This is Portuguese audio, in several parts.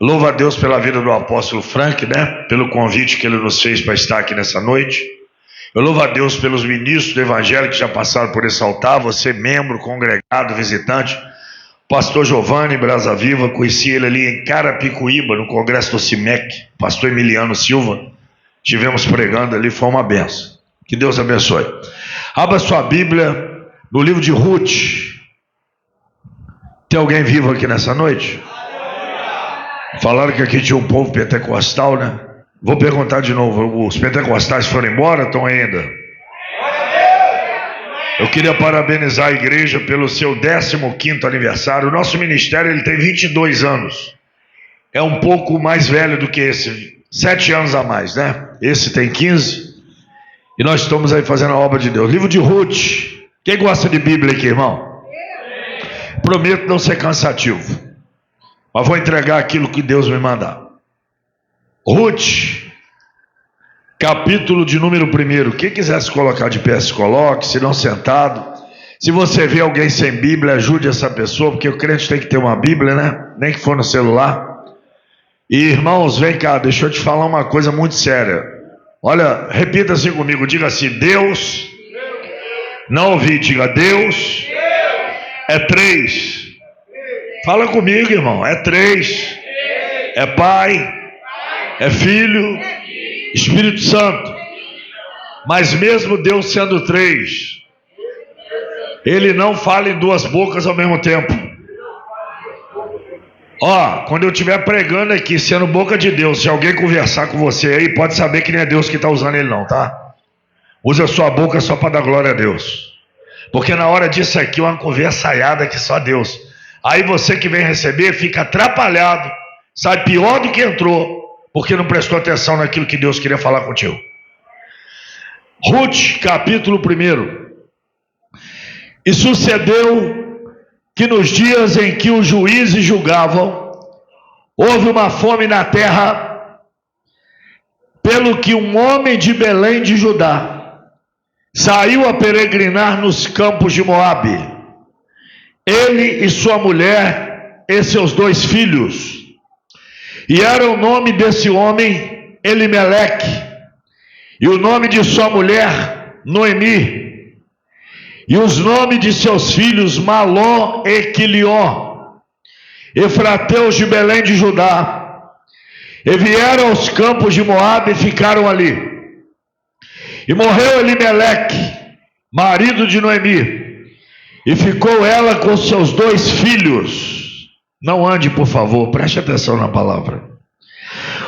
Louvo a Deus pela vida do apóstolo Frank, pelo convite que ele nos fez para estar aqui nessa noite. Eu louvo a Deus pelos ministros do Evangelho que já passaram por esse altar, você membro, congregado, visitante. Pastor Giovanni Brasa Viva, conheci ele ali em Carapicuíba, no congresso do CIMEC, pastor Emiliano Silva. Estivemos pregando ali, foi uma benção. Que Deus abençoe. Abra sua Bíblia no livro de Ruth. Tem alguém vivo aqui nessa noite? Falaram que aqui tinha um povo pentecostal, Vou perguntar de novo, os pentecostais foram embora ou estão ainda? Eu queria parabenizar a igreja pelo seu 15º aniversário. O nosso ministério ele tem 22 anos. É um pouco mais velho do que esse, 7 anos a mais, Esse tem 15. E nós estamos aí fazendo a obra de Deus. Livro de Ruth. Quem gosta de Bíblia aqui, irmão? Prometo não ser cansativo, mas vou entregar aquilo que Deus me mandar. Ruth, capítulo de número 1. Quem quiser se colocar de pé, se coloque, se não sentado. Se você vê alguém sem Bíblia, ajude essa pessoa, porque o crente tem que ter uma Bíblia, nem que for no celular. E irmãos, vem cá, deixa eu te falar uma coisa muito séria. Olha, repita assim comigo, diga assim: Deus, não ouvi, diga Deus é 3. Fala comigo, irmão, é 3. É Pai, é Filho, Espírito Santo. Mas mesmo Deus sendo 3, Ele não fala em 2 bocas ao mesmo tempo. Quando eu estiver pregando aqui, sendo boca de Deus, se alguém conversar com você aí, pode saber que não é Deus que está usando ele não, tá? Usa a sua boca só para dar glória a Deus. Porque na hora disso aqui é uma conversaiada que só Deus. Aí você que vem receber fica atrapalhado, sai pior do que entrou, porque não prestou atenção naquilo que Deus queria falar contigo. Ruth, capítulo 1. E sucedeu que nos dias em que os juízes julgavam, houve uma fome na terra, pelo que um homem de Belém de Judá saiu a peregrinar nos campos de Moabe, ele e sua mulher e seus 2 filhos. E era o nome desse homem Elimeleque, e o nome de sua mulher Noemi, e os nomes de seus filhos Malom e Quilion, efrateus de Belém de Judá. E vieram aos campos de Moabe e ficaram ali. E morreu Elimeleque, marido de Noemi, e ficou ela com seus 2 filhos. Não ande, por favor, preste atenção na palavra.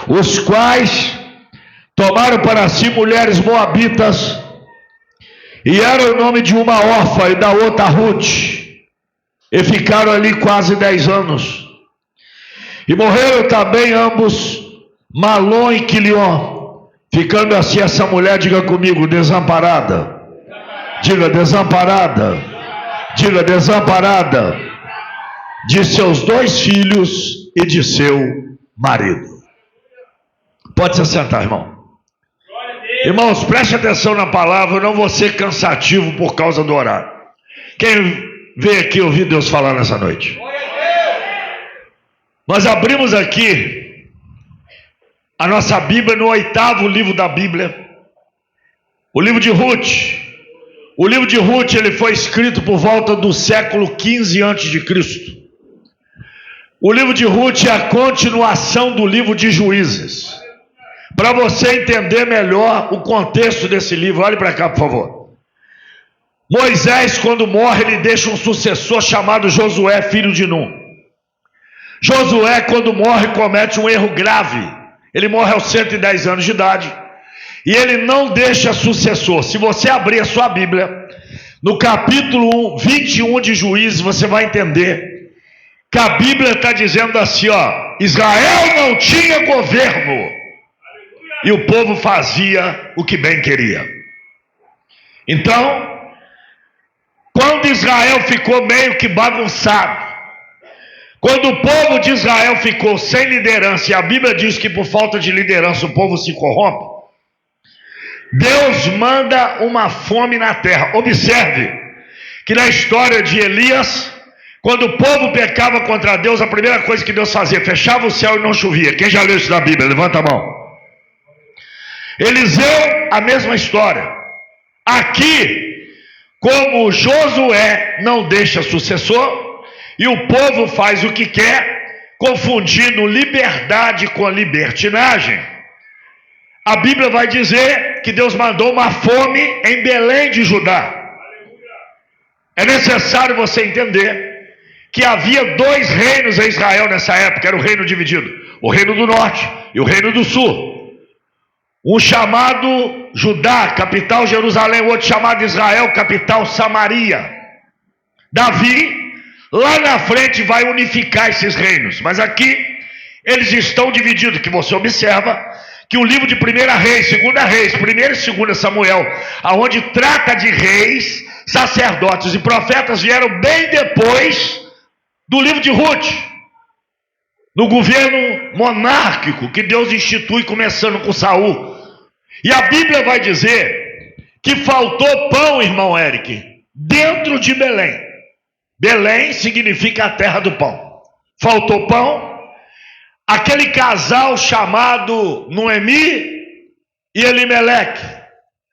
Os quais tomaram para si mulheres moabitas, e era o nome de uma órfã e da outra Ruth, e ficaram ali quase 10 anos. E morreram também ambos, Malom e Quilion, ficando assim essa mulher, diga comigo, desamparada. Diga desamparada. Diga desamparada, de seus 2 filhos e de seu marido. Pode se sentar, irmão. Irmãos, preste atenção na palavra, eu não vou ser cansativo por causa do horário. Quem veio aqui ouvir Deus falar nessa noite? Nós abrimos aqui a nossa Bíblia no 8º livro da Bíblia, o livro de Ruth. O livro de Ruth ele foi escrito por volta do século XV a.C. O livro de Ruth é a continuação do livro de Juízes. Para você entender melhor o contexto desse livro, olhe para cá, por favor. Moisés, quando morre, ele deixa um sucessor chamado Josué, filho de Nun. Josué, quando morre, comete um erro grave. Ele morre aos 110 anos de idade. E ele não deixa sucessor. Se você abrir a sua Bíblia, no capítulo 21 de Juízes, você vai entender que a Bíblia está dizendo assim, Israel não tinha governo. E o povo fazia o que bem queria. Então, quando Israel ficou meio que bagunçado, quando o povo de Israel ficou sem liderança, e a Bíblia diz que por falta de liderança o povo se corrompe, Deus manda uma fome na terra. Observe que na história de Elias, Quando o povo pecava contra Deus, a primeira coisa que Deus fazia, fechava o céu e não chovia. Quem já leu isso na Bíblia? Levanta a mão. Eliseu, a mesma história. Aqui, como Josué não deixa sucessor, e o povo faz o que quer, confundindo liberdade com libertinagem, a Bíblia vai dizer que Deus mandou uma fome em Belém de Judá. É necessário você entender que havia dois reinos em Israel nessa época, era o reino dividido, o reino do norte e o reino do sul. Um chamado Judá, capital Jerusalém, o outro chamado Israel, capital Samaria. Davi, lá na frente, vai unificar esses reinos, mas aqui eles estão divididos, que você observa que o livro de 1 Reis, 2 Reis, 1 e 2 Samuel, aonde trata de reis, sacerdotes e profetas, vieram bem depois do livro de Ruth, no governo monárquico que Deus institui, começando com Saul. E a Bíblia vai dizer que faltou pão, irmão Eric, dentro de Belém. Belém significa a terra do pão. Faltou pão. Aquele casal chamado Noemi e Elimeleque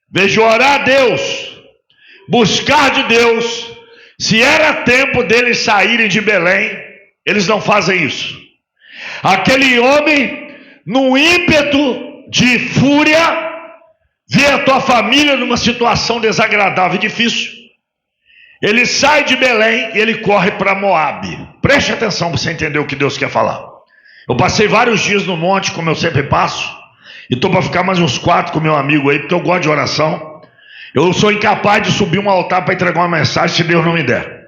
veio orar a Deus, buscar de Deus. Se era tempo deles saírem de Belém, eles não fazem isso. Aquele homem, num ímpeto de fúria, vê a tua família numa situação desagradável e difícil. Ele sai de Belém e ele corre para Moabe. Preste atenção para você entender o que Deus quer falar. Eu passei vários dias no monte, como eu sempre passo, e estou para ficar mais uns 4 com meu amigo aí, porque eu gosto de oração. Eu sou incapaz de subir um altar para entregar uma mensagem se Deus não me der.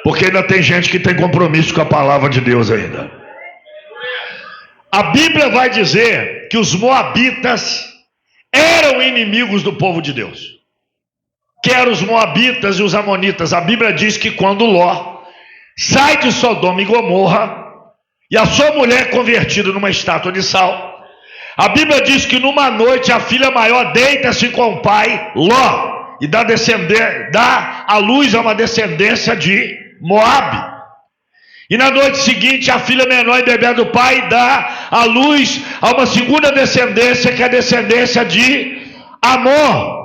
Porque ainda tem gente que tem compromisso com a palavra de Deus ainda. A Bíblia vai dizer que os moabitas eram inimigos do povo de Deus. Que eram os moabitas e os amonitas. A Bíblia diz que quando Ló sai de Sodoma e Gomorra, e a sua mulher é convertida numa estátua de sal, a Bíblia diz que numa noite a filha maior deita-se com o pai, Ló, e dá à luz a uma descendência de Moabe. E na noite seguinte a filha menor embebeda do pai dá à luz a uma segunda descendência, que é a descendência de Amon,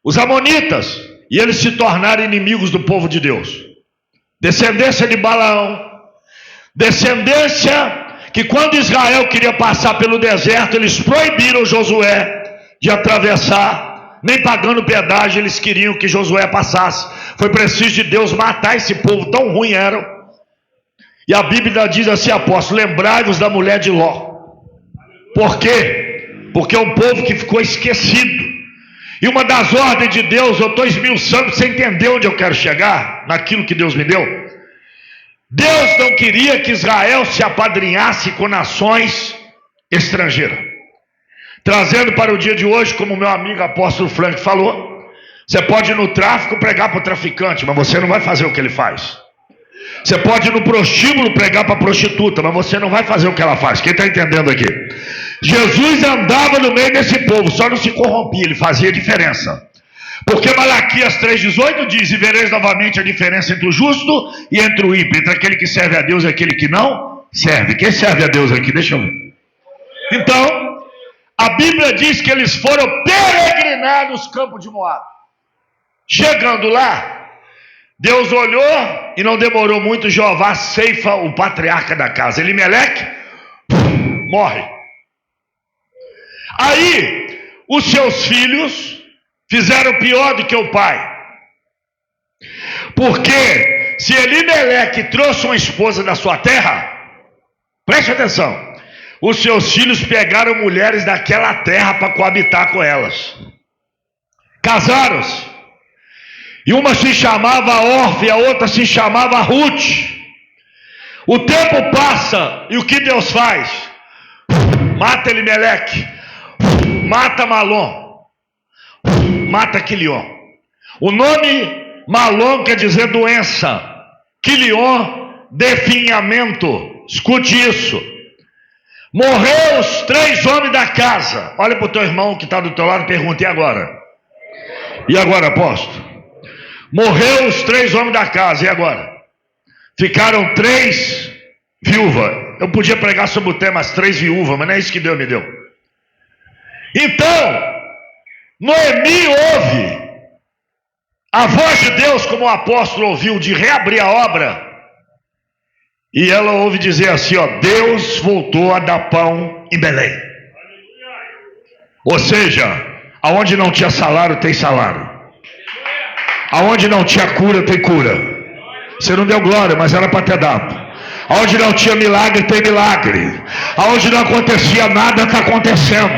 os amonitas. E eles se tornaram inimigos do povo de Deus. Descendência de Balaão, descendência que quando Israel queria passar pelo deserto, eles proibiram Josué de atravessar, nem pagando pedágio, eles queriam que Josué passasse. Foi preciso de Deus matar esse povo, tão ruim eram. E a Bíblia diz assim, apóstolo, lembrai-vos da mulher de Ló. Por quê? Porque é um povo que ficou esquecido. E uma das ordens de Deus, eu estou esmiuçando para você entender onde eu quero chegar, naquilo que Deus me deu. Deus não queria que Israel se apadrinhasse com nações estrangeiras. Trazendo para o dia de hoje, como meu amigo apóstolo Frank falou, você pode ir no tráfico pregar para o traficante, mas você não vai fazer o que ele faz. Você pode ir no prostíbulo pregar para a prostituta, mas você não vai fazer o que ela faz. Quem está entendendo aqui? Jesus andava no meio desse povo, só não se corrompia, ele fazia diferença. Porque Malaquias 3,18 diz, e vereis novamente a diferença entre o justo e entre o ímpio, entre aquele que serve a Deus e aquele que não serve. Quem serve a Deus aqui? Deixa eu ver. Então, a Bíblia diz que eles foram peregrinar nos campos de Moabe. Chegando lá, Deus olhou e não demorou muito, Jeová ceifa o patriarca da casa. Elimeleque morre. Aí, os seus filhos fizeram pior do que o pai. Porque se Elimeleque trouxe uma esposa da sua terra, preste atenção, os seus filhos pegaram mulheres daquela terra para coabitar com elas. Casaram-se. E uma se chamava Orfa e a outra se chamava Ruth. O tempo passa e o que Deus faz? Mata Elimeleque, mata Malom, mata Quilion. O nome Malom quer dizer doença, Quilion, definhamento. Escute isso. Morreu os 3 homens da casa. Olha para o teu irmão que está do teu lado e pergunta, e agora? E agora, apóstolo? Morreu os 3 homens da casa, e agora? ficaram 3 viúvas. Eu podia pregar sobre o tema as 3 viúvas, mas não é isso que Deus me deu. Então, Noemi ouve a voz de Deus, como o apóstolo ouviu, de reabrir a obra. E ela ouve dizer assim, ó, Deus voltou a dar pão em Belém. Ou seja, aonde não tinha salário, tem salário. Aonde não tinha cura, tem cura. Você não deu glória, mas era para ter dado. Aonde não tinha milagre, tem milagre. Aonde não acontecia nada, está acontecendo.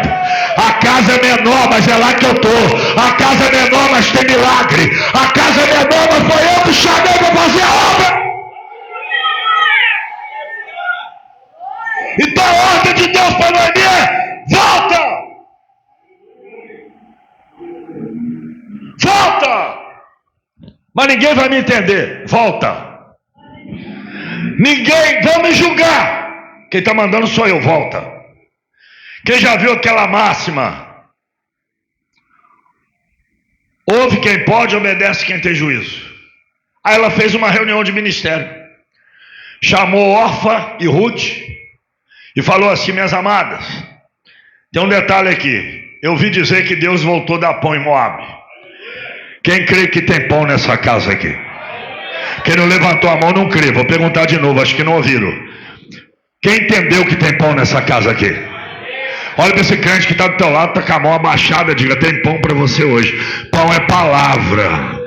A casa é menor, mas é lá que eu estou. A casa é menor, mas tem milagre. A casa é menor, mas foi eu que chamei para fazer a obra. Então a ordem de Deus para Noemi é: volta! Volta! Mas ninguém vai me entender. Volta! Ninguém, vão me julgar. Quem está mandando sou eu, volta. Quem já viu aquela máxima? Ouve quem pode, obedece quem tem juízo. Aí ela fez uma reunião de ministério. Chamou Orfa e Ruth e falou assim: minhas amadas, tem um detalhe aqui. Eu ouvi dizer que Deus voltou a dar pão em Moabe. Quem crê que tem pão nessa casa aqui? Quem não levantou a mão não crê. Vou perguntar de novo, acho que não ouviram. Quem entendeu que tem pão nessa casa aqui? Olha para esse crente que está do teu lado, está com a mão abaixada, diga: tem pão para você hoje. Pão é palavra.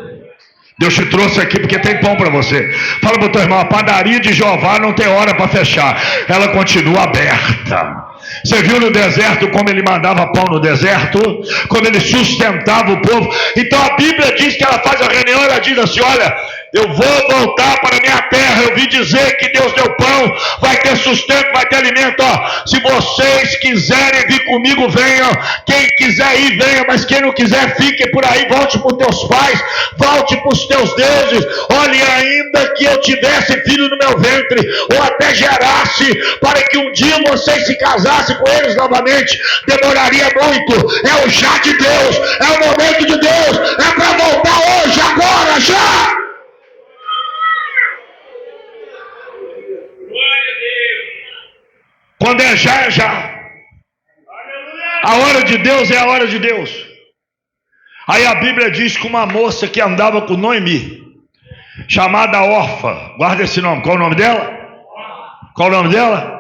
Deus te trouxe aqui porque tem pão para você. Fala para o teu irmão: a padaria de Jeová não tem hora para fechar, ela continua aberta. Você viu no deserto como ele mandava pão no deserto? Como ele sustentava o povo? Então a Bíblia diz que ela faz a reunião, ela diz assim: olha, eu vou voltar para a minha terra. Eu vi dizer que Deus deu pão, vai ter sustento, vai ter alimento. Ó, se vocês quiserem vir comigo, venham. Quem quiser ir, venha. Mas quem não quiser, fique por aí. Volte para os teus pais, volte para os teus deuses. Olhe, ainda que eu tivesse filho no meu ventre, ou até gerasse, para que um dia vocês se casassem com eles novamente, demoraria muito. É o já de Deus, é o momento de Deus, é para voltar hoje, agora, já. Quando é já, é já. A hora de Deus é a hora de Deus. Aí a Bíblia diz que uma moça que andava com Noemi, chamada Orfa, guarda esse nome, qual o nome dela? Qual o nome dela?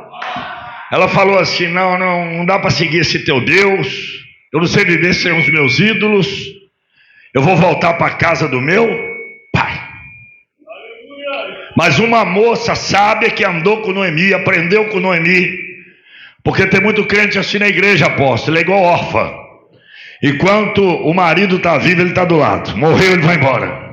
Ela falou assim: não dá para seguir esse teu Deus, eu não sei viver sem os meus ídolos, eu vou voltar para a casa do meu pai. Mas uma moça sábia que andou com Noemi, aprendeu com Noemi, porque tem muito crente assim na igreja, apóstolo, ele é igual Orfa. Enquanto o marido está vivo, ele está do lado, morreu, ele vai embora.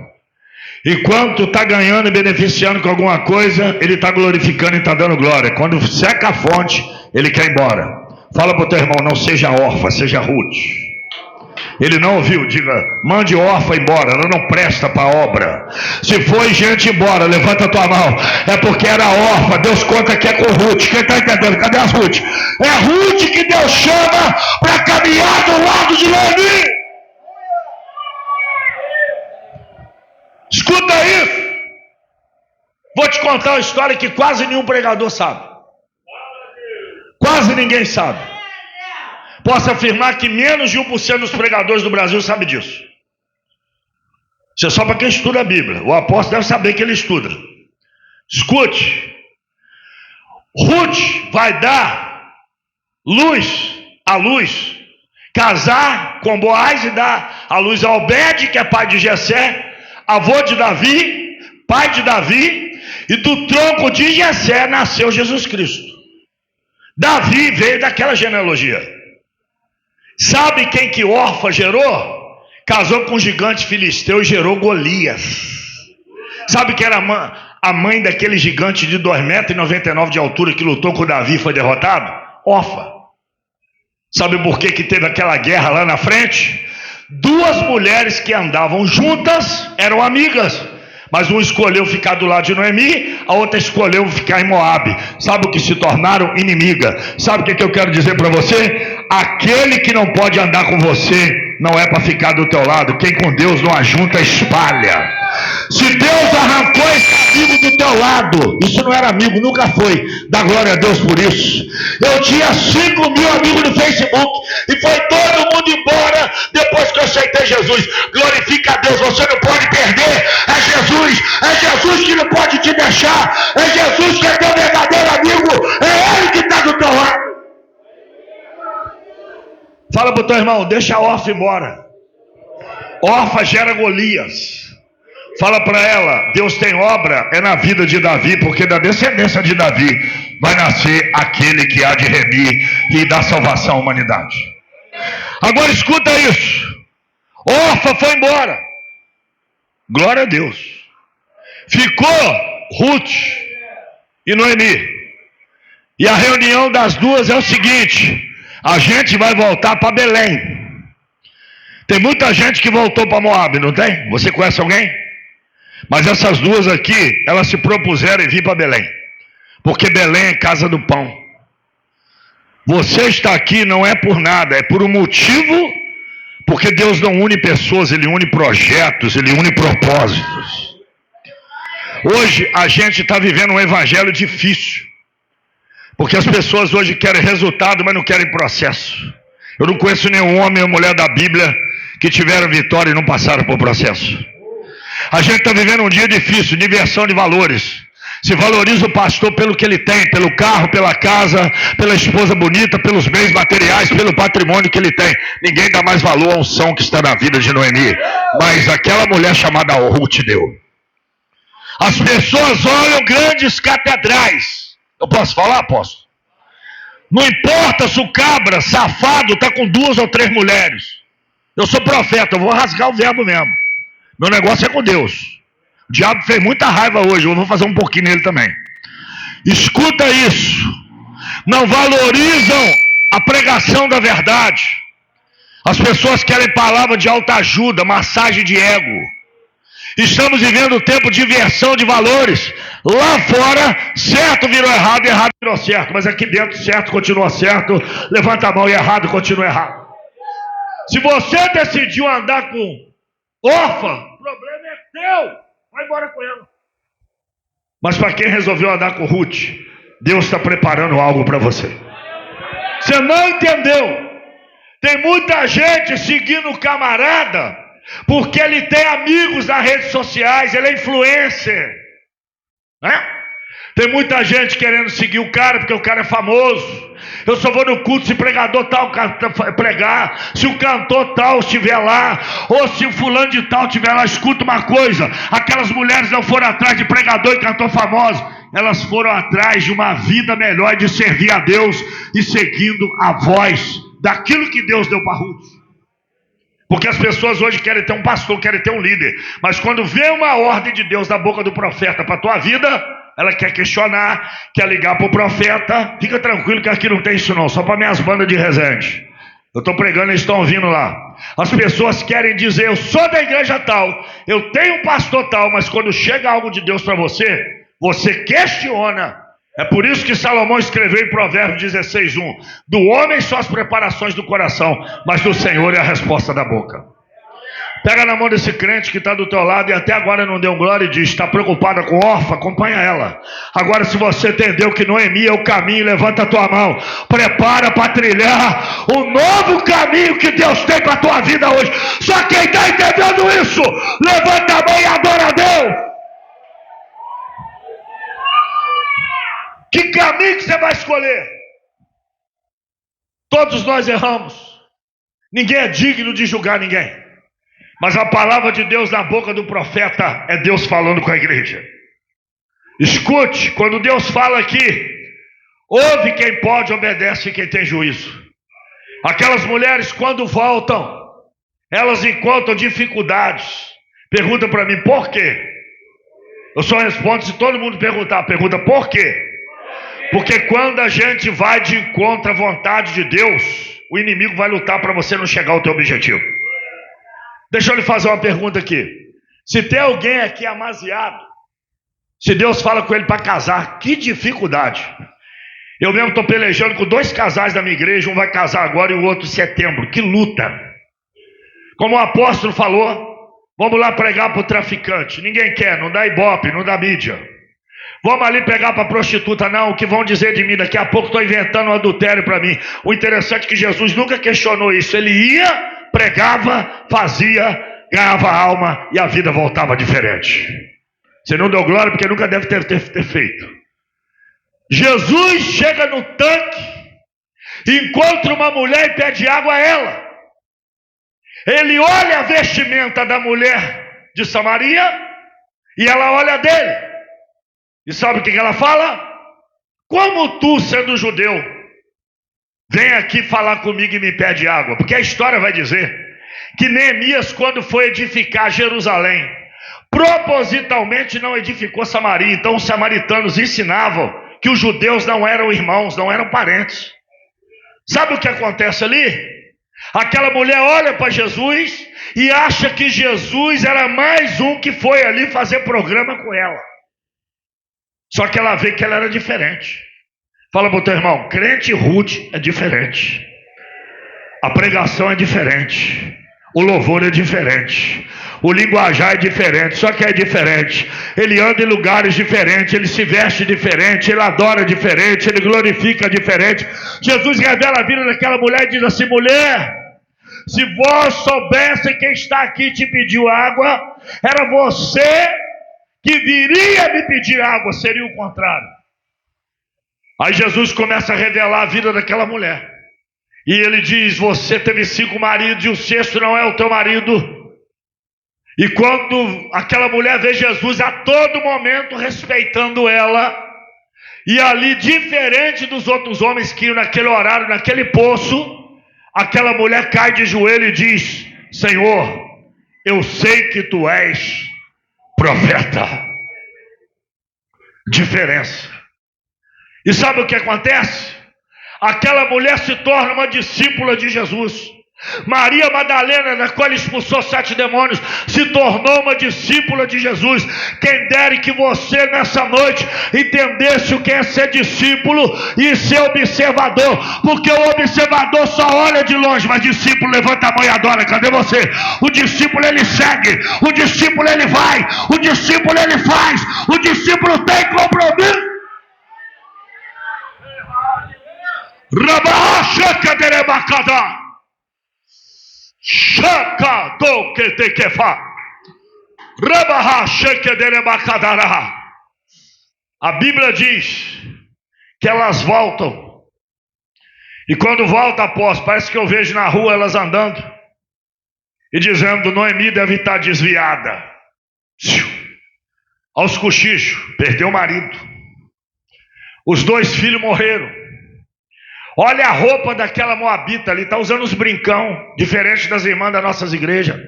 Enquanto está ganhando e beneficiando com alguma coisa, ele está glorificando e está dando glória. Quando seca a fonte, ele quer ir embora. Fala para o teu irmão: não seja Orfa, seja Ruth. Ele não ouviu, diga: mande Orfa embora, ela não presta para a obra. Se foi gente embora, levanta a tua mão, é porque era Orfa. Deus conta que é com Ruth. Quem está entendendo? Cadê as Ruth? É Ruth que Deus chama para caminhar do lado de Noemi. Escuta isso. Vou te contar uma história que quase nenhum pregador sabe. Quase ninguém sabe. Posso afirmar que menos de 1% dos pregadores do Brasil sabe disso. Isso é só para quem estuda a Bíblia. O apóstolo deve saber que ele estuda. Escute. Ruth vai dar luz à luz, casar com Boaz e dar a luz a Obed, que é pai de Jessé, avô de Davi, pai de Davi, e do tronco de Jessé nasceu Jesus Cristo. Davi veio daquela genealogia. Sabe quem que Orfa gerou? Casou com um gigante filisteu e gerou Golias. Sabe quem era a mãe daquele gigante de 2,99 m de altura que lutou com Davi e foi derrotado? Orfa. Sabe por que teve aquela guerra lá na frente? 2 mulheres que andavam juntas eram amigas, mas uma escolheu ficar do lado de Noemi, a outra escolheu ficar em Moabe. Sabe o que se tornaram? Inimiga. Sabe o que eu quero dizer para você? Aquele que não pode andar com você não é para ficar do teu lado. Quem com Deus não ajunta, espalha. Se Deus arrancou esse amigo do teu lado, isso não era amigo, nunca foi. Dá glória a Deus por isso. Eu tinha 5 mil amigos no Facebook e foi todo mundo embora depois que eu aceitei Jesus. Glorifica a Deus, você não pode perder. É Jesus que não pode te deixar. É Jesus que é teu verdadeiro amigo. É Ele que está do teu lado. Fala para o teu irmão, deixa a Orfa embora. Orfa gera Golias. Fala para ela, Deus tem obra, é na vida de Davi, porque da descendência de Davi vai nascer aquele que há de remir e dar salvação à humanidade. Agora escuta isso. Orfa foi embora. Glória a Deus. Ficou Ruth e Noemi. E a reunião das duas é o seguinte: a gente vai voltar para Belém. Tem muita gente que voltou para Moab, não tem? Você conhece alguém? Mas essas duas aqui, elas se propuseram em vir para Belém. Porque Belém é casa do pão. Você está aqui não é por nada, é por um motivo. Porque Deus não une pessoas, Ele une projetos, Ele une propósitos. Hoje a gente está vivendo um evangelho difícil. Porque as pessoas hoje querem resultado, mas não querem processo. Eu não conheço nenhum homem ou mulher da Bíblia que tiveram vitória e não passaram por processo. A gente está vivendo um dia difícil, de inversão de valores. Se valoriza o pastor pelo que ele tem, pelo carro, pela casa, pela esposa bonita, pelos bens materiais, pelo patrimônio que ele tem. Ninguém dá mais valor à unção que está na vida de Noemi. Mas aquela mulher chamada Ruth deu. As pessoas olham grandes catedrais. Eu posso falar, posso? Não importa se o cabra, safado, está com 2 ou 3 mulheres. Eu sou profeta, eu vou rasgar o verbo mesmo. Meu negócio é com Deus. O diabo fez muita raiva hoje, eu vou fazer um pouquinho nele também. Escuta isso. Não valorizam a pregação da verdade. As pessoas querem palavra de autoajuda, massagem de ego. Estamos vivendo um tempo de inversão de valores. Lá fora, certo virou errado, errado virou certo. Mas aqui dentro, certo continua certo. Levanta a mão e errado continua errado. Se você decidiu andar com Orfa, o problema é teu. Vai embora com ela. Mas para quem resolveu andar com Ruth, Deus está preparando algo para você. Você não entendeu? Tem muita gente seguindo o camarada porque ele tem amigos nas redes sociais, ele é influencer. Né? Tem muita gente querendo seguir o cara porque o cara é famoso. Eu só vou no culto se o pregador tal pregar, se o cantor tal estiver lá, ou se o fulano de tal estiver lá. Escuta uma coisa: aquelas mulheres não foram atrás de pregador e cantor famoso, elas foram atrás de uma vida melhor, de servir a Deus e seguindo a voz daquilo que Deus deu para Ruth. Porque as pessoas hoje querem ter um pastor, querem ter um líder, mas quando vê uma ordem de Deus da boca do profeta para a tua vida, ela quer questionar, quer ligar para o profeta. Fica tranquilo que aqui não tem isso não, só para minhas bandas de Resende. Eu estou pregando, eles estão ouvindo lá. As pessoas querem dizer: eu sou da igreja tal, eu tenho um pastor tal, mas quando chega algo de Deus para você, você questiona. É por isso que Salomão escreveu em Provérbios 16:1: do homem são as preparações do coração, mas do Senhor é a resposta da boca. Pega na mão desse crente que está do teu lado e até agora não deu glória e diz: está preocupada com Orfa? Acompanha ela. Agora, se você entendeu que Noemi é o caminho, levanta a tua mão. Prepara para trilhar o novo caminho que Deus tem para a tua vida hoje. Só quem está entendendo isso, levanta a mão e adora a Deus. Que caminho que você vai escolher? Todos nós erramos. Ninguém é digno de julgar ninguém. Mas a palavra de Deus na boca do profeta é Deus falando com a igreja. Escute, quando Deus fala aqui, ouve quem pode, obedece quem tem juízo. Aquelas mulheres, quando voltam, elas encontram dificuldades. Pergunta para mim, por quê? Eu só respondo se todo mundo perguntar. Pergunta, por quê? Porque quando a gente vai de encontro à vontade de Deus, o inimigo vai lutar para você não chegar ao teu objetivo. Deixa eu lhe fazer uma pergunta aqui. Se tem alguém aqui amaziado, se Deus fala com ele para casar, que dificuldade. Eu mesmo estou pelejando com 2 casais da minha igreja, um vai casar agora e o outro em setembro. Que luta. Como o apóstolo falou, Vamos lá pregar para o traficante. Ninguém quer, não dá ibope, não dá mídia. Vamos ali pegar para a prostituta. Não, o que vão dizer de mim? Daqui a pouco estou inventando um adultério para mim. O interessante é que Jesus nunca questionou isso. Ele ia, pregava, fazia, ganhava alma e a vida voltava diferente. Você não deu glória porque nunca deve ter feito. Jesus chega no tanque, encontra uma mulher e pede água a ela. Ele olha a vestimenta da mulher de Samaria e ela olha dele. E sabe o que ela fala? Como tu, sendo judeu, vem aqui falar comigo e me pede água? Porque a história vai dizer que Neemias, quando foi edificar Jerusalém, propositalmente não edificou Samaria. Então os samaritanos ensinavam que os judeus não eram irmãos, não eram parentes. Sabe o que acontece ali? Aquela mulher olha para Jesus e acha que Jesus era mais um que foi ali fazer programa com ela. Só que ela vê que ela era diferente. Fala para o teu irmão, crente rude é diferente. A pregação é diferente. O louvor é diferente. O linguajar é diferente, só que é diferente. Ele anda em lugares diferentes, ele se veste diferente, ele adora diferente, ele glorifica diferente. Jesus revela a vida daquela mulher e diz assim: mulher, se vós soubessem quem está aqui te pediu água, era você que viria me pedir água, seria o contrário. Aí Jesus começa a revelar a vida daquela mulher. E ele diz: você teve 5 maridos e o 6º não é o teu marido. E quando aquela mulher vê Jesus a todo momento respeitando ela, e ali diferente dos outros homens que iam naquele horário, naquele poço, aquela mulher cai de joelho e diz: Senhor, eu sei que tu és profeta. Diferença. E sabe o que acontece? Aquela mulher se torna uma discípula de Jesus. Maria Madalena, na qual ele expulsou 7 demônios, se tornou uma discípula de Jesus. Quem dera que você nessa noite entendesse o que é ser discípulo e ser observador, porque o observador só olha de longe, mas discípulo levanta a mão e adora. Cadê você? O discípulo ele segue, o discípulo ele vai, o discípulo ele faz, o discípulo tem compromisso. Rabacha derebacada. Shaka do que te kefa. Rabaha sheke derebacadara. A Bíblia diz que elas voltam. E quando volta após, parece que eu vejo na rua elas andando e dizendo: Noemi deve estar desviada. Aos cochichos, perdeu o marido. Os 2 filhos morreram. Olha a roupa daquela moabita ali, está usando os brincão, diferente das irmãs das nossas igrejas.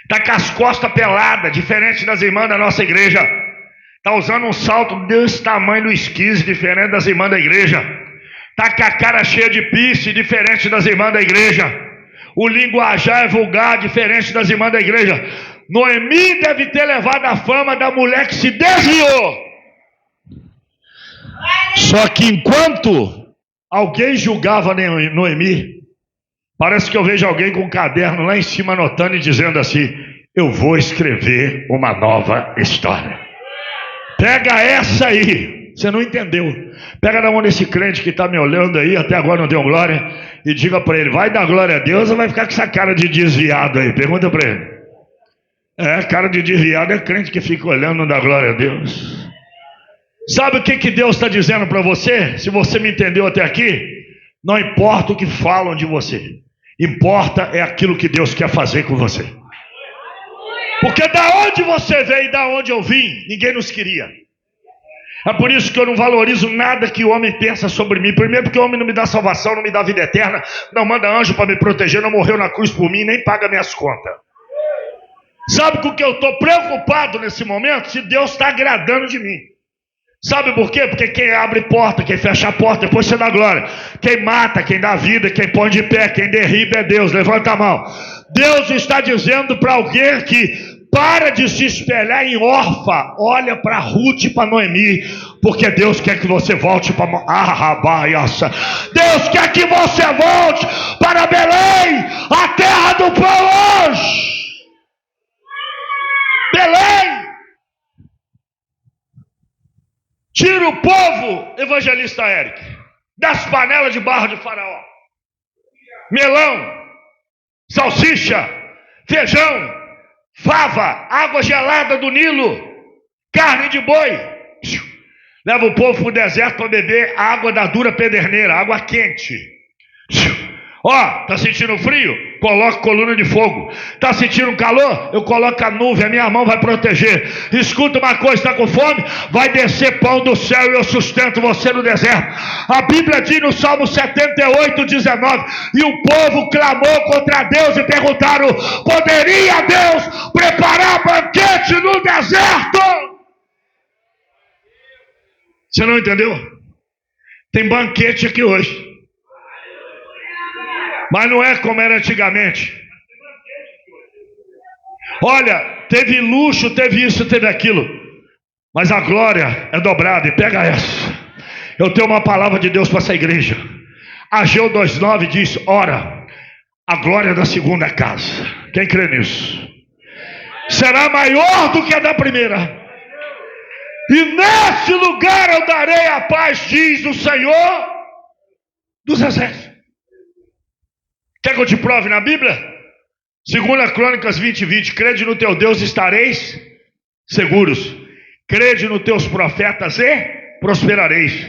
Está com as costas peladas, diferente das irmãs da nossa igreja. Está usando um salto desse tamanho do esquise, diferente das irmãs da igreja. Está com a cara cheia de pisse, diferente das irmãs da igreja. O linguajar é vulgar, diferente das irmãs da igreja. Noemi deve ter levado a fama da mulher que se desviou. Só que enquanto alguém julgava Noemi, parece que eu vejo alguém com um caderno lá em cima anotando e dizendo assim: eu vou escrever uma nova história. Pega essa aí. Você não entendeu. Pega na mão desse crente que está me olhando aí, até agora não deu glória, e diga para ele: vai dar glória a Deus ou vai ficar com essa cara de desviado aí? Pergunta para ele. Cara de desviado é crente que fica olhando, não dá glória a Deus. Sabe o que Deus está dizendo para você? Se você me entendeu até aqui, não importa o que falam de você, importa é aquilo que Deus quer fazer com você. Porque da onde você veio e da onde eu vim, ninguém nos queria. É por isso que eu não valorizo nada que o homem pensa sobre mim. Primeiro porque o homem não me dá salvação, não me dá vida eterna, não manda anjo para me proteger, não morreu na cruz por mim, nem paga minhas contas. Sabe com o que eu estou preocupado nesse momento? Se Deus está agradando de mim. Sabe por quê? Porque quem abre porta, quem fecha a porta, depois você dá glória. Quem mata, quem dá vida, quem põe de pé, quem derriba é Deus. Levanta a mão. Deus está dizendo para alguém que para de se espelhar em Orfa. Olha para Ruth e para Noemi, porque Deus quer que você volte para Deus quer que você volte para Belém, a terra do pão hoje. Belém! Tira o povo, evangelista Eric, das panelas de barro de Faraó. Melão, salsicha, feijão, fava, água gelada do Nilo, carne de boi. Leva o povo para o deserto para beber a água da dura pederneira, água quente. Ó, tá sentindo frio? Coloca coluna de fogo. Tá sentindo calor? Eu coloco a nuvem, a minha mão vai proteger. Escuta uma coisa, está com fome? Vai descer pão do céu e eu sustento você no deserto. A Bíblia diz no Salmo 78, 19: e o povo clamou contra Deus e perguntaram: poderia Deus preparar banquete no deserto? Você não entendeu? Tem banquete aqui hoje. Mas não é como era antigamente. Olha, teve luxo, teve isso, teve aquilo. Mas a glória é dobrada. E pega essa. Eu tenho uma palavra de Deus para essa igreja. Ageu 2,9 diz: ora, a glória da segunda casa. Quem crê nisso? Será maior do que a da primeira. E nesse lugar eu darei a paz, diz o Senhor dos exércitos. Quer que eu te prove na Bíblia? 2 Crônicas 20:20. Crede no teu Deus, estareis seguros. Crede nos teus profetas e prosperareis.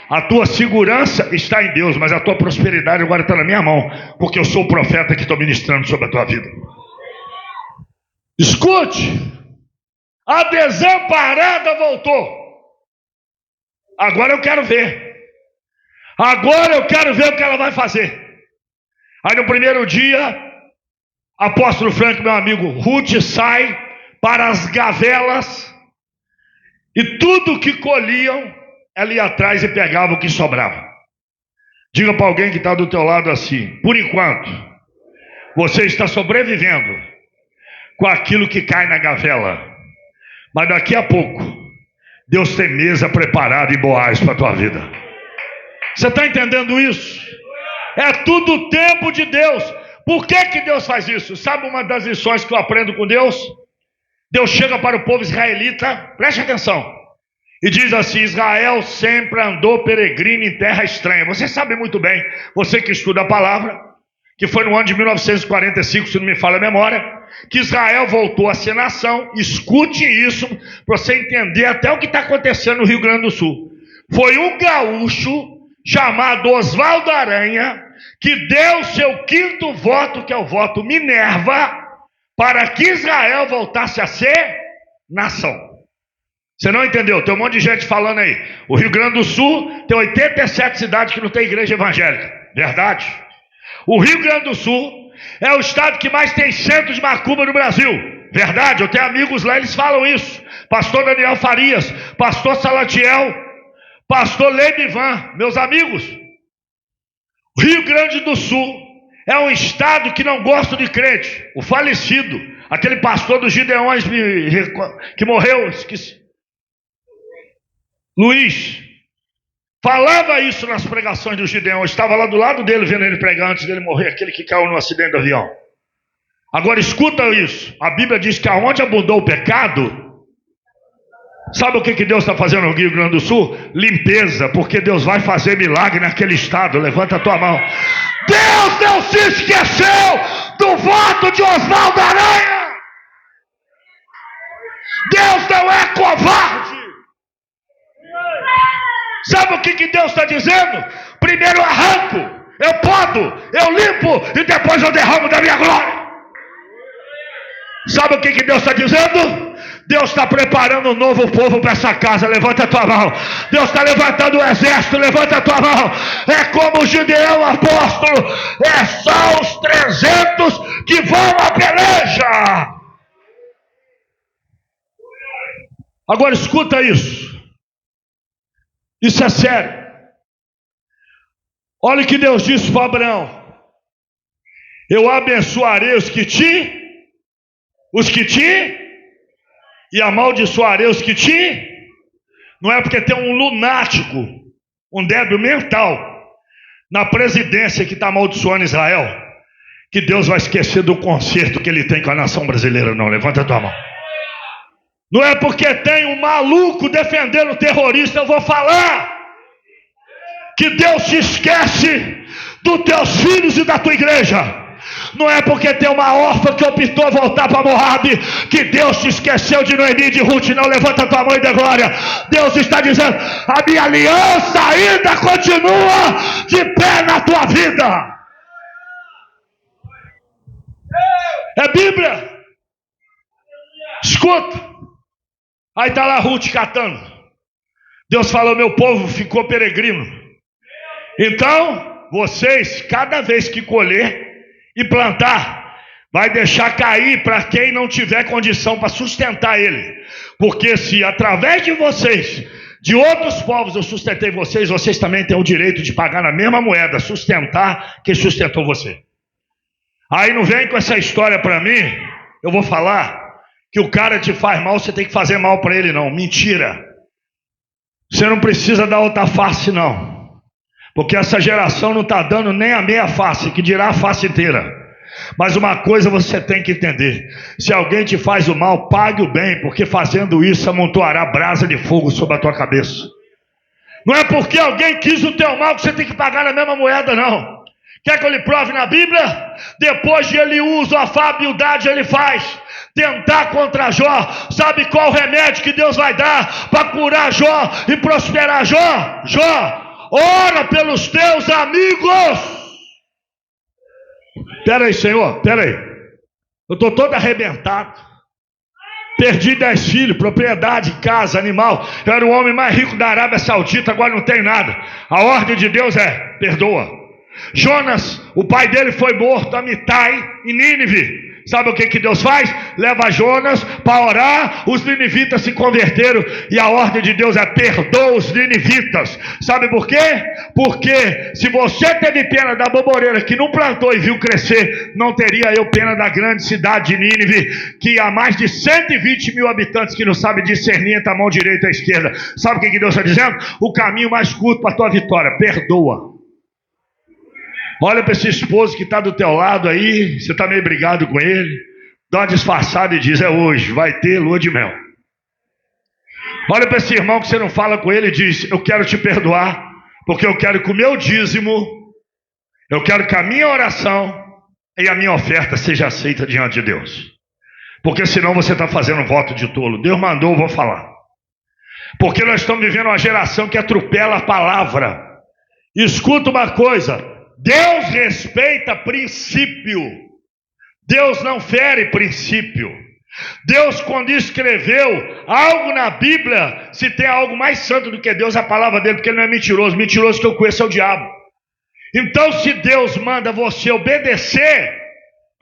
A tua segurança está em Deus, mas a tua prosperidade agora está na minha mão, porque eu sou o profeta que estou ministrando sobre a tua vida. Escute, a desamparada voltou. Agora eu quero ver. Agora eu quero ver o que ela vai fazer. Aí no primeiro dia, apóstolo Frank, meu amigo, Ruth sai para as gavelas e tudo que colhiam, ela ia atrás e pegava o que sobrava. Diga para alguém que está do teu lado assim: por enquanto, você está sobrevivendo com aquilo que cai na gavela, mas daqui a pouco, Deus tem mesa preparada em Boaz para a tua vida. Você está entendendo isso? É tudo o tempo de Deus. Por que Deus faz isso? Sabe uma das lições que eu aprendo com Deus? Deus chega para o povo israelita, preste atenção, e diz assim: Israel sempre andou peregrino em terra estranha. Você sabe muito bem, você que estuda a palavra, que foi no ano de 1945, se não me falha a memória, que Israel voltou a ser nação. Escute isso, para você entender até o que está acontecendo no Rio Grande do Sul. Foi um gaúcho chamado Oswaldo Aranha que deu seu quinto voto, que é o voto Minerva, para que Israel voltasse a ser nação. Você não entendeu? Tem um monte de gente falando aí. O Rio Grande do Sul tem 87 cidades que não tem igreja evangélica. Verdade? O Rio Grande do Sul é o estado que mais tem centro de macumba no Brasil. Verdade? Eu tenho amigos lá, eles falam isso. Pastor Daniel Farias, pastor Salatiel, pastor Lemivan, meus amigos. O Rio Grande do Sul é um estado que não gosta de crente. O falecido, aquele pastor dos Gideões que morreu, esqueci, Luiz, falava isso nas pregações do Gideão. Eu estava lá do lado dele vendo ele pregar antes dele morrer, aquele que caiu no acidente do avião. Agora escuta isso. A Bíblia diz que aonde abundou o pecado, sabe o que Deus está fazendo no Rio Grande do Sul? Limpeza, porque Deus vai fazer milagre naquele estado. Levanta a tua mão. Deus não se esqueceu do voto de Oswaldo Aranha. Deus não é covarde. Sabe o que Deus está dizendo? Primeiro eu arranco, eu podo, eu limpo e depois eu derramo da minha glória. Sabe o que Deus está dizendo? Deus está preparando um novo povo para essa casa. Levanta a tua mão. Deus está levantando o exército. Levanta a tua mão. É como o Gideão apóstolo. É só os 300 que vão à peleja. Agora escuta isso. Isso é sério. Olha o que Deus disse para Abraão: eu abençoarei os que te e amaldiçoarei os que te. Não é porque tem um lunático, um débil mental na presidência que está amaldiçoando Israel, que Deus vai esquecer do conserto que ele tem com a nação brasileira. Não, levanta a tua mão. Não é porque tem um maluco defendendo o terrorista, eu vou falar que Deus te esquece dos teus filhos e da tua igreja. Não é porque tem uma órfã que optou voltar para Moabe que Deus te esqueceu de Noemi e de Ruth. Não, levanta tua mão e dê glória. Deus está dizendo: a minha aliança ainda continua de pé na tua vida. É Bíblia. Escuta. Aí está lá Ruth catando. Deus falou: meu povo ficou peregrino. Então, vocês, cada vez que colher e plantar, vai deixar cair para quem não tiver condição para sustentar ele. Porque se através de vocês, de outros povos eu sustentei vocês, vocês também têm o direito de pagar na mesma moeda, sustentar quem sustentou você. Aí não vem com essa história para mim. Eu vou falar que o cara te faz mal, você tem que fazer mal para ele. Não, mentira. Você não precisa dar outra face não, porque essa geração não está dando nem a meia face, que dirá a face inteira. Mas uma coisa você tem que entender: se alguém te faz o mal, pague o bem, porque fazendo isso amontoará brasa de fogo sobre a tua cabeça. Não é porque alguém quis o teu mal que você tem que pagar na mesma moeda não. Quer que eu lhe prove na Bíblia? Depois de ele usa a fabilidade, ele faz tentar contra Jó. Sabe qual o remédio que Deus vai dar para curar Jó e prosperar Jó? Jó, ora pelos teus amigos. Espera aí, Senhor, espera aí. Eu estou todo arrebentado. Perdi 10 filhos, propriedade, casa, animal. Eu era o homem mais rico da Arábia Saudita, agora não tenho nada. A ordem de Deus é: perdoa. Jonas, o pai dele foi morto, Amitai, em Nínive. Sabe o que Deus faz? Leva Jonas para orar, os ninivitas se converteram, e a ordem de Deus é: perdoa os ninivitas. Sabe por quê? Porque se você teve pena da boboreira que não plantou e viu crescer, não teria eu pena da grande cidade de Nínive, que há mais de 120 mil habitantes que não sabe discernir entre a mão direita e a esquerda. Sabe o que Deus está dizendo? O caminho mais curto para a tua vitória: perdoa. Olha para esse esposo que está do teu lado aí, você está meio brigado com ele, dá uma disfarçada e diz: é hoje, vai ter lua de mel. Olha para esse irmão que você não fala com ele e diz: eu quero te perdoar, porque eu quero que o meu dízimo, eu quero que a minha oração e a minha oferta seja aceita diante de Deus. Porque senão você está fazendo um voto de tolo. Deus mandou, eu vou falar. Porque nós estamos vivendo uma geração que atropela a palavra. Escuta uma coisa: Deus respeita princípio. Deus não fere princípio. Deus, quando escreveu algo na Bíblia, se tem algo mais santo do que Deus, a palavra dele, porque ele não é mentiroso. Mentiroso que eu conheço é o diabo. Então, se Deus manda você obedecer,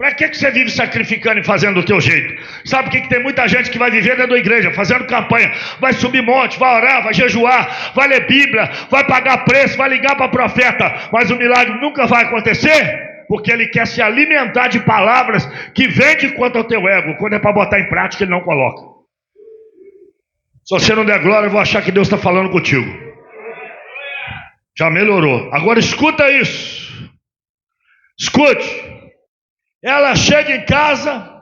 para que você vive sacrificando e fazendo do teu jeito? Sabe o que tem muita gente que vai viver dentro da igreja, fazendo campanha, vai subir monte, vai orar, vai jejuar, vai ler Bíblia, vai pagar preço, vai ligar para profeta, mas o milagre nunca vai acontecer, porque ele quer se alimentar de palavras que vende quanto ao teu ego. Quando é para botar em prática, ele não coloca. Se você não der glória, eu vou achar que Deus está falando contigo. Já melhorou. Agora escuta isso. Escute. Ela chega em casa,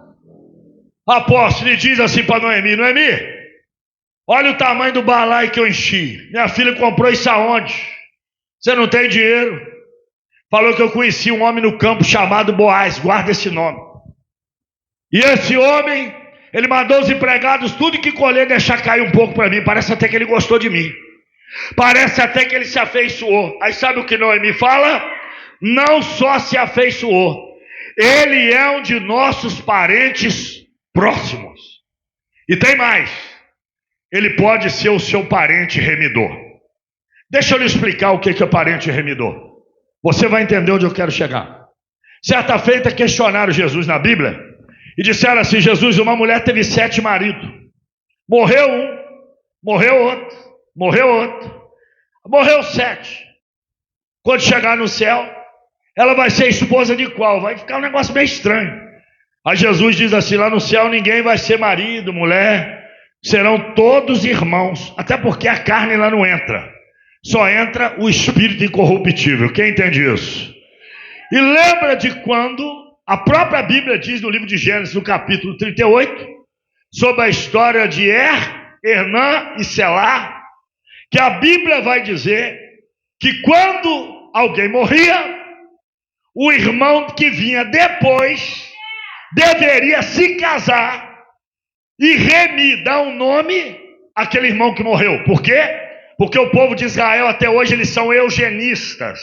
apóstolo, e diz assim para Noemi: Noemi, olha o tamanho do balaio que eu enchi. Minha filha comprou isso aonde? Você não tem dinheiro? Falou que eu conheci um homem no campo chamado Boaz, guarda esse nome. E esse homem, ele mandou os empregados tudo que colher deixar cair um pouco para mim. Parece até que ele gostou de mim. Parece até que ele se afeiçoou. Aí sabe o que Noemi fala? Não só se afeiçoou, ele é um de nossos parentes próximos. E tem mais: ele pode ser o seu parente remidor. Deixa eu lhe explicar o que é parente remidor. Você vai entender onde eu quero chegar. Certa feita questionaram Jesus na Bíblia e disseram assim: Jesus, uma mulher teve 7 maridos. Morreu um, morreu outro, morreu outro, morreu 7. Quando chegar no céu, ela vai ser esposa de qual? Vai ficar um negócio meio estranho. Aí Jesus diz assim: lá no céu ninguém vai ser marido, mulher, serão todos irmãos. Até porque a carne lá não entra, só entra o espírito incorruptível. Quem entende isso? E lembra de quando a própria Bíblia diz no livro de Gênesis, no capítulo 38, sobre a história de Hernã e Selá, que a Bíblia vai dizer que quando alguém morria, o irmão que vinha depois deveria se casar e remir, dar um nome àquele irmão que morreu. Por quê? Porque o povo de Israel até hoje eles são eugenistas.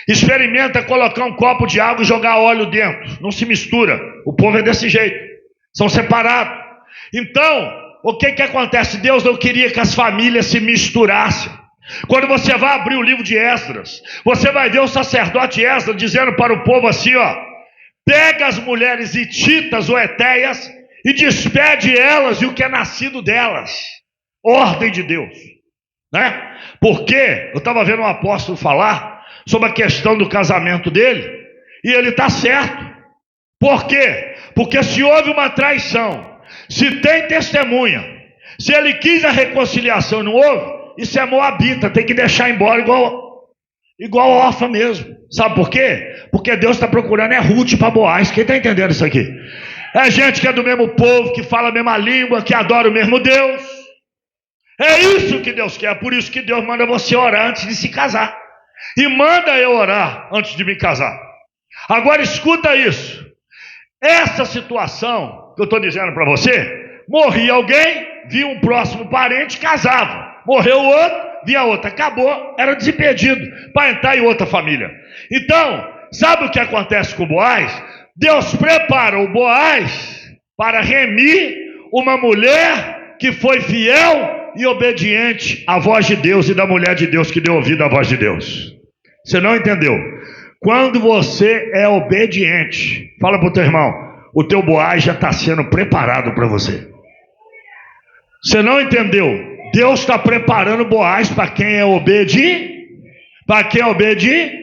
Experimenta colocar um copo de água e jogar óleo dentro. Não se mistura. O povo é desse jeito. São separados. Então, o que acontece? Deus não queria que as famílias se misturassem. Quando você vai abrir o livro de Esdras, você vai ver o sacerdote Esdras dizendo para o povo assim, ó: pega as mulheres hititas ou etéias e despede elas e o que é nascido delas. Ordem de Deus, né? Porque eu estava vendo um apóstolo falar sobre a questão do casamento dele, e ele está certo. Por quê? Porque se houve uma traição, se tem testemunha, se ele quis a reconciliação e não houve, isso é moabita, tem que deixar embora igual órfã mesmo. Sabe por quê? Porque Deus está procurando Ruth para Boaz. Quem está entendendo isso aqui? É gente que é do mesmo povo, que fala a mesma língua, que adora o mesmo Deus. É isso que Deus quer. Por isso que Deus manda você orar antes de se casar. E manda eu orar antes de me casar. Agora escuta isso. Essa situação que eu estou dizendo para você, morria alguém, via um próximo parente, casava. Morreu o outro, via outra. Acabou, era desimpedido para entrar em outra família. Então, sabe o que acontece com Boaz? Deus prepara o Boaz para remir uma mulher que foi fiel e obediente à voz de Deus e da mulher de Deus que deu ouvido à voz de Deus. Você não entendeu? Quando você é obediente, fala para o teu irmão, o teu Boaz já está sendo preparado para você. Você não entendeu? Deus está preparando Boaz para quem é obediente. Para quem é obediente.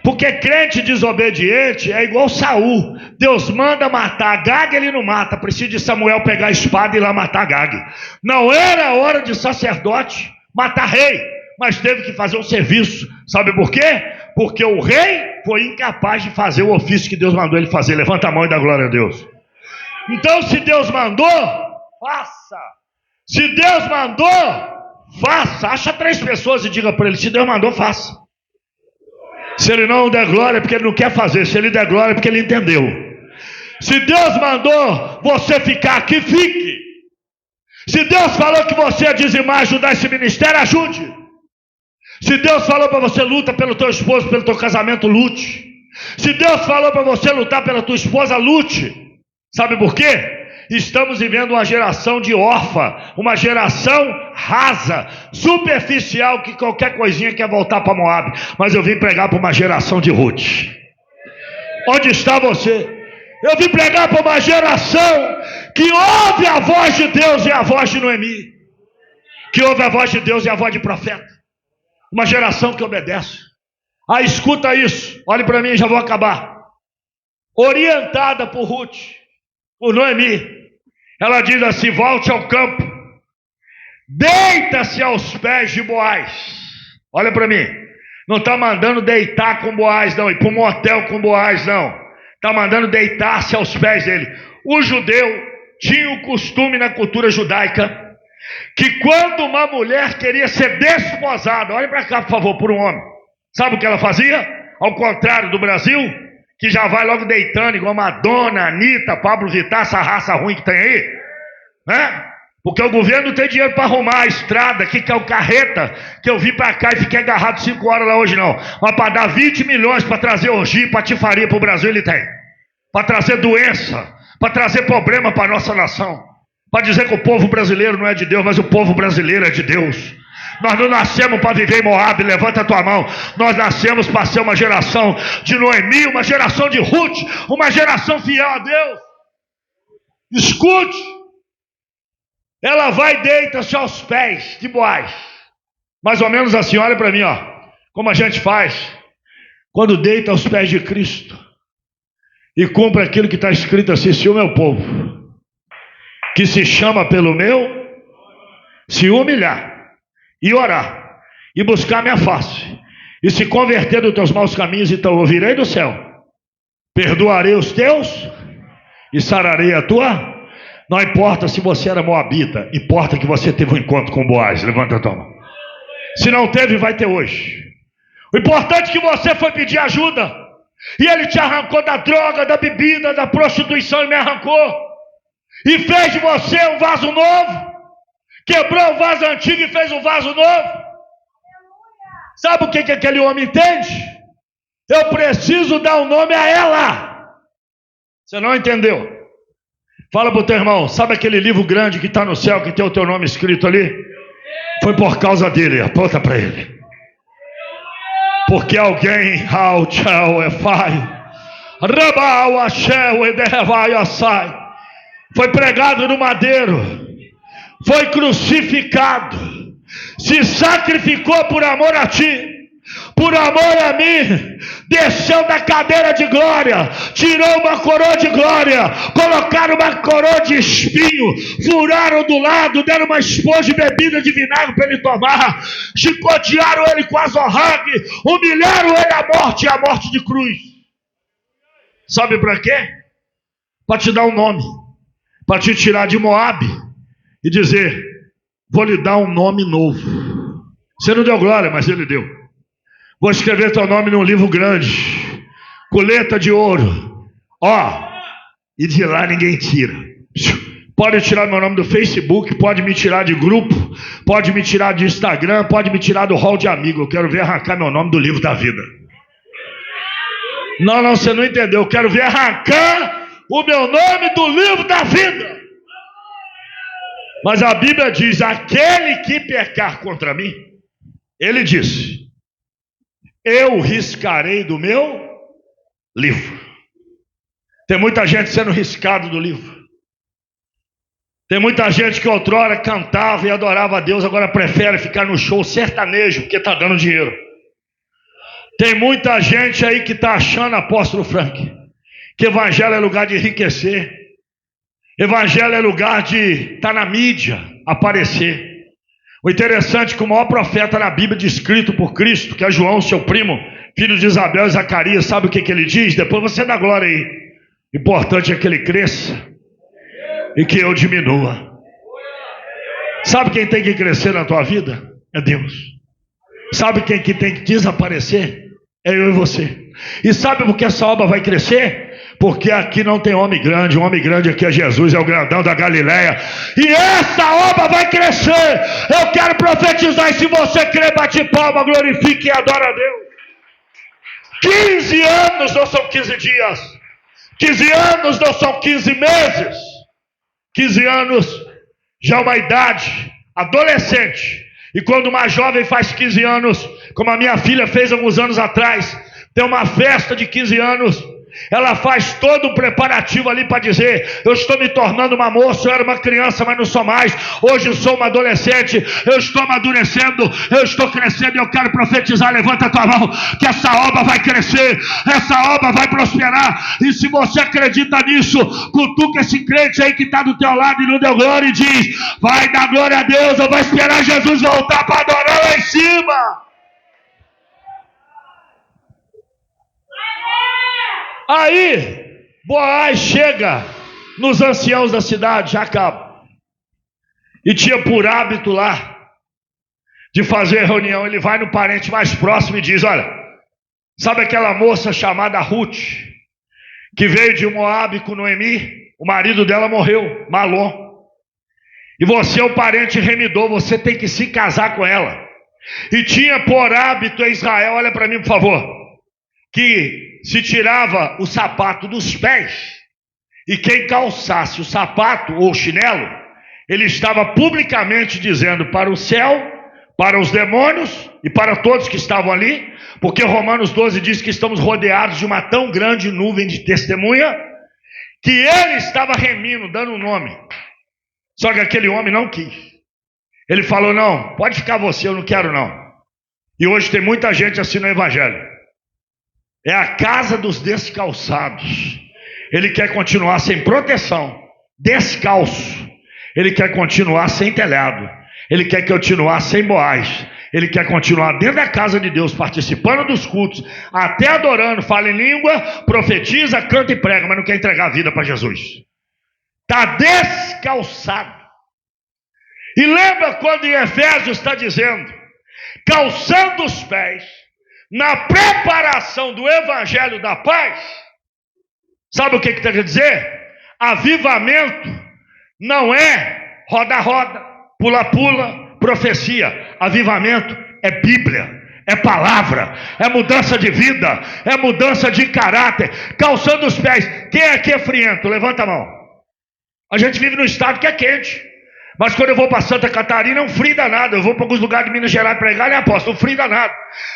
Porque crente desobediente é igual Saul. Deus manda matar Agag, ele não mata. Precisa de Samuel pegar a espada e ir lá matar Agag. Não era hora de sacerdote matar rei, mas teve que fazer um serviço. Sabe por quê? Porque o rei foi incapaz de fazer o ofício que Deus mandou ele fazer. Levanta a mão e dá glória a Deus. Então, se Deus mandou, faça. Se Deus mandou, faça. Acha 3 pessoas e diga para ele: se Deus mandou, faça. Se ele não der glória é porque ele não quer fazer. Se ele der glória é porque ele entendeu. Se Deus mandou você ficar aqui, fique. Se Deus falou que você ia dizimar, ajudar esse ministério, ajude. Se Deus falou para você luta pelo teu esposo, pelo teu casamento, lute. Se Deus falou para você lutar pela tua esposa, lute. Sabe por quê? Estamos vivendo uma geração de órfã, uma geração rasa, superficial, que qualquer coisinha quer voltar para Moab. Mas eu vim pregar para uma geração de Ruth. Onde está você? Eu vim pregar para uma geração que ouve a voz de Deus e a voz de Noemi, que ouve a voz de Deus e a voz de profeta. Uma geração que obedece. Ah, escuta isso, olhe para mim e já vou acabar. Orientada por Ruth, por Noemi, ela diz assim: volte ao campo, deita-se aos pés de Boaz. Olha para mim, não está mandando deitar com Boaz não, ir para um motel com Boaz não, está mandando deitar-se aos pés dele. O judeu tinha o costume na cultura judaica que quando uma mulher queria ser desposada, olha para cá por favor, por um homem, sabe o que ela fazia? Ao contrário do Brasil, que já vai logo deitando igual Madonna, Anitta, Pablo Vittar, essa raça ruim que tem aí, né? Porque o governo não tem dinheiro para arrumar a estrada, que é o carreta, que eu vim para cá e fiquei agarrado 5 horas lá hoje não, mas para dar 20 milhões para trazer orgia e patifaria para o Brasil ele tem, para trazer doença, para trazer problema para a nossa nação, para dizer que o povo brasileiro não é de Deus, mas o povo brasileiro é de Deus. Nós não nascemos para viver em Moab, levanta a tua mão. Nós nascemos para ser uma geração de Noemi, uma geração de Ruth, uma geração fiel a Deus. Escute, ela vai e deita-se aos pés de Boaz. Mais ou menos assim, olha para mim, ó, como a gente faz quando deita aos pés de Cristo e cumpre aquilo que está escrito assim: se o meu povo, que se chama pelo meu, se humilhar e orar, e buscar minha face, e se converter dos teus maus caminhos, então ouvirei do céu, perdoarei os teus, e sararei a tua. Não importa se você era moabita, importa que você teve um encontro com Boaz. Levanta a tua mão. Se não teve, vai ter hoje. O importante é que você foi pedir ajuda, e ele te arrancou da droga, da bebida, da prostituição, e me arrancou, e fez de você um vaso novo. Quebrou o vaso antigo e fez um vaso novo. Sabe o que aquele homem entende? Eu preciso dar um nome a ela. Você não entendeu? Fala para o teu irmão, sabe aquele livro grande que está no céu, que tem o teu nome escrito ali? Foi por causa dele, aponta para ele. Porque alguém, foi pregado no madeiro, foi crucificado, se sacrificou por amor a ti, por amor a mim, desceu da cadeira de glória, tirou uma coroa de glória, colocaram uma coroa de espinho, furaram do lado, deram uma esponja de bebida de vinagre para ele tomar, chicotearam ele com azorrague, humilharam ele à morte, e à morte de cruz. Sabe para quê? Para te dar um nome, para te tirar de Moabe e dizer, vou lhe dar um nome novo. Você não deu glória, mas ele deu. Vou escrever teu nome num livro grande, coleta de ouro, e de lá ninguém tira. Pode tirar meu nome do Facebook, pode me tirar de grupo, pode me tirar de Instagram, pode me tirar do hall de amigo. Eu quero ver arrancar meu nome do livro da vida. Não, você não entendeu. Eu quero ver arrancar o meu nome do livro da vida. Mas a Bíblia diz, aquele que pecar contra mim, ele disse, eu riscarei do meu livro. Tem muita gente sendo riscado do livro. Tem muita gente que outrora cantava e adorava a Deus, agora prefere ficar no show sertanejo, porque está dando dinheiro. Tem muita gente aí que está achando, apóstolo Frank, que evangelho é lugar de enriquecer. Evangelho é lugar de estar na mídia, aparecer. O interessante é que o maior profeta na Bíblia descrito por Cristo, que é João, seu primo, filho de Isabel e Zacarias, sabe o que ele diz? Depois você dá glória aí. Importante é que ele cresça e que eu diminua. Sabe quem tem que crescer na tua vida? É Deus. Sabe quem que tem que desaparecer? É eu e você. E sabe por que essa obra vai crescer? Porque aqui não tem homem grande. O homem grande aqui é Jesus, é o grandão da Galileia. E essa obra vai crescer. Eu quero profetizar. E se você crer, bate palma, glorifique e adora a Deus. 15 anos não são 15 dias. 15 anos não são 15 meses. 15 anos já é uma idade adolescente. E quando uma jovem faz 15 anos, como a minha filha fez alguns anos atrás, tem uma festa de 15 anos, ela faz todo o preparativo ali para dizer, eu estou me tornando uma moça, eu era uma criança, mas não sou mais, hoje eu sou uma adolescente, eu estou amadurecendo, eu estou crescendo e eu quero profetizar, levanta a tua mão, que essa obra vai crescer, essa obra vai prosperar, e se você acredita nisso, cutuca esse crente aí que está do teu lado e não deu glória e diz, vai dar glória a Deus, ou vai esperar Jesus voltar para adorar lá em cima. Aí, Boaz chega nos anciãos da cidade, já acaba. E tinha por hábito lá de fazer reunião. Ele vai no parente mais próximo e diz, olha, sabe aquela moça chamada Ruth, que veio de Moabe com Noemi? O marido dela morreu, Malom. E você é o parente remidor, você tem que se casar com ela. E tinha por hábito em Israel, olha para mim por favor, que se tirava o sapato dos pés, e quem calçasse o sapato ou o chinelo, ele estava publicamente dizendo para o céu, para os demônios e para todos que estavam ali, porque Romanos 12 diz que estamos rodeados de uma tão grande nuvem de testemunha, que ele estava remindo, dando um nome. Só que aquele homem não quis. Ele falou, não, pode ficar você, eu não quero não. E hoje tem muita gente assim no evangelho. É a casa dos descalçados. Ele quer continuar sem proteção, descalço. Ele quer continuar sem telhado. Ele quer continuar sem Boaz. Ele quer continuar dentro da casa de Deus, participando dos cultos, até adorando, fala em língua, profetiza, canta e prega, mas não quer entregar a vida para Jesus. está descalçado. E lembra quando em Efésios está dizendo, calçando os pés, na preparação do evangelho da paz? Sabe o que está querendo dizer? Avivamento não é roda-roda, pula-pula, profecia. Avivamento é Bíblia, é palavra, é mudança de vida, é mudança de caráter. Calçando os pés. Quem aqui é friento? Levanta a mão. A gente vive num estado que é quente. Mas quando eu vou para Santa Catarina é um frio danado. Eu vou para alguns lugares de Minas Gerais pregar, né, apóstolo? Um frio danado.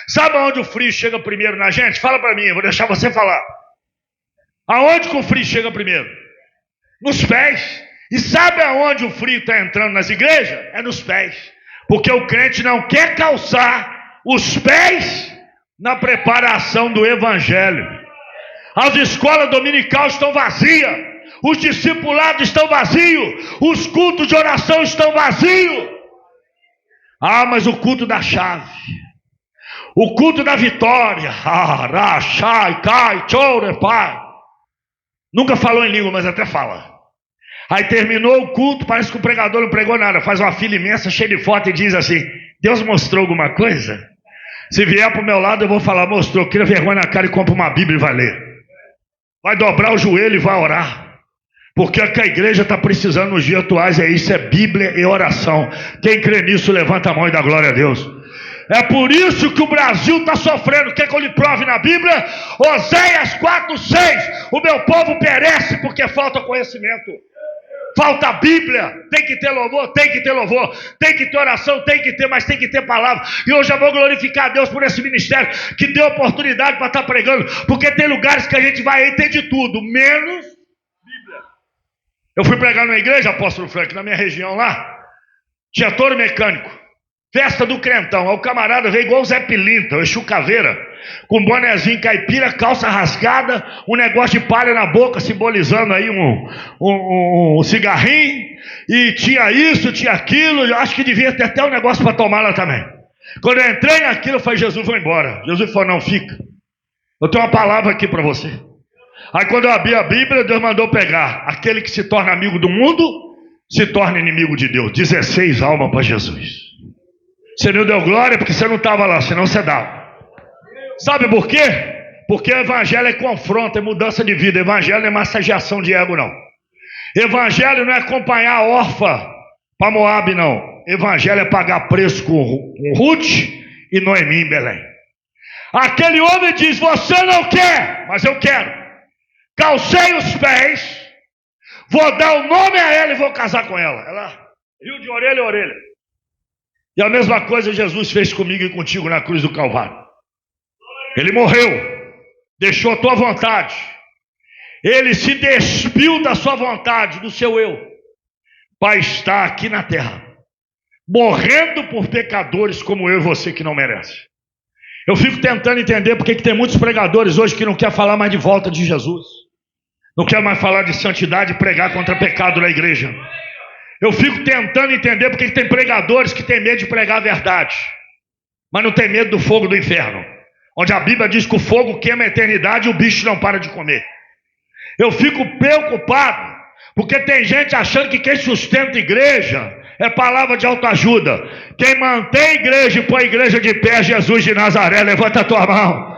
Sabe aonde o frio chega primeiro na gente? Fala para mim, eu vou deixar você falar. Aonde que o frio chega primeiro? Nos pés. E sabe aonde o frio está entrando nas igrejas? É nos pés. Porque o crente não quer calçar os pés na preparação do evangelho. As escolas dominicais estão vazias. Os discipulados estão vazios. Os cultos de oração estão vazios. Ah, mas o culto da chave, o culto da vitória, nunca falou em língua, mas até fala. Aí terminou o culto, parece que o pregador não pregou nada. Faz uma fila imensa, cheia de foto e diz assim: Deus mostrou alguma coisa? Se vier para o meu lado eu vou falar: mostrou. Cria vergonha na cara e compra uma Bíblia e vai ler. Vai dobrar o joelho e vai orar. Porque o que a igreja está precisando nos dias atuais é isso, é Bíblia e oração. Quem crê nisso, levanta a mão e dá glória a Deus. É por isso que o Brasil está sofrendo. Quer que eu lhe prove na Bíblia? Oséias 4:6. O meu povo perece porque falta conhecimento. Falta Bíblia. Tem que ter louvor, tem que ter louvor. Tem que ter oração, tem que ter, mas tem que ter palavra. E hoje eu vou glorificar a Deus por esse ministério que deu oportunidade para estar pregando. Porque tem lugares que a gente vai e tem de tudo, menos Bíblia. Eu fui pregar numa igreja, apóstolo Frank, na minha região lá. Tinha touro mecânico. Festa do crentão. Aí o camarada veio igual o Zé Pilinta, o Exu Caveira, com bonezinho caipira, calça rasgada, um negócio de palha na boca, simbolizando aí um cigarrinho. E tinha isso, tinha aquilo. Eu acho que devia ter até um negócio para tomar lá também. Quando eu entrei naquilo, eu falei: Jesus, vou embora. Jesus falou: não, fica. Eu tenho uma palavra aqui para você. Aí quando eu abri a Bíblia, Deus mandou pegar: aquele que se torna amigo do mundo, se torna inimigo de Deus. 16 almas para Jesus. Você não deu glória porque você não estava lá, senão você dava. Sabe por quê? Porque o evangelho é confronto, é mudança de vida. Evangelho não é massageação de ego, não. Evangelho não é acompanhar a órfã para Moab, não. Evangelho é pagar preço com Ruth e Noemi em Belém. Aquele homem diz: você não quer, mas eu quero. Calcei os pés, vou dar o nome a ela e vou casar com ela. Ela riu de orelha a orelha. E a mesma coisa Jesus fez comigo e contigo na cruz do Calvário. Ele morreu, deixou a tua vontade. Ele se despiu da sua vontade, do seu eu, para estar aqui na terra, morrendo por pecadores como eu e você que não merece. Eu fico tentando entender porque que tem muitos pregadores hoje que não querem falar mais de volta de Jesus. Não quer mais falar de santidade e pregar contra pecado na igreja. Eu fico tentando entender porque que tem pregadores que têm medo de pregar a verdade, mas não tem medo do fogo do inferno, onde a Bíblia diz que o fogo queima a eternidade e o bicho não para de comer. Eu fico preocupado porque tem gente achando que quem sustenta a igreja é palavra de autoajuda. Quem mantém a igreja e põe a igreja de pé é Jesus de Nazaré. Levanta a tua mão.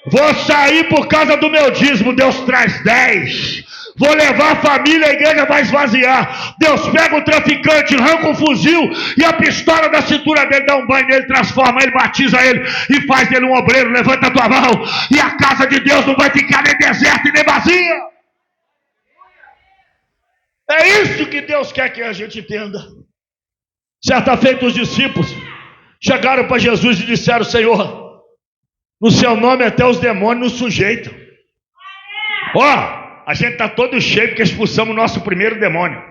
Vou sair por causa do meu dízimo, Deus traz 10. Vou levar a família, a igreja vai esvaziar. Deus pega o traficante, arranca o fuzil e a pistola da cintura dele, dá um banho nele, transforma ele, batiza ele e faz dele um obreiro. Levanta a tua mão. E a casa de Deus não vai ficar nem deserta e nem vazia. É isso que Deus quer que a gente entenda. Certa feita os discípulos chegaram para Jesus e disseram: Senhor, no seu nome até os demônios nos sujeitam. A gente está todo cheio porque expulsamos o nosso primeiro demônio.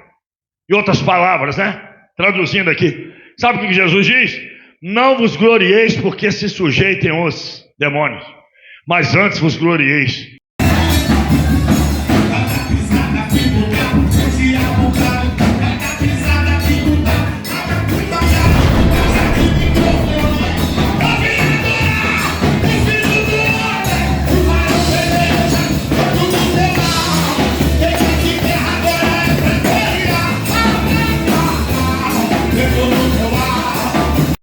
Em outras palavras, né? Traduzindo aqui. Sabe o que Jesus diz? Não vos glorieis porque se sujeitem os demônios, mas antes vos glorieis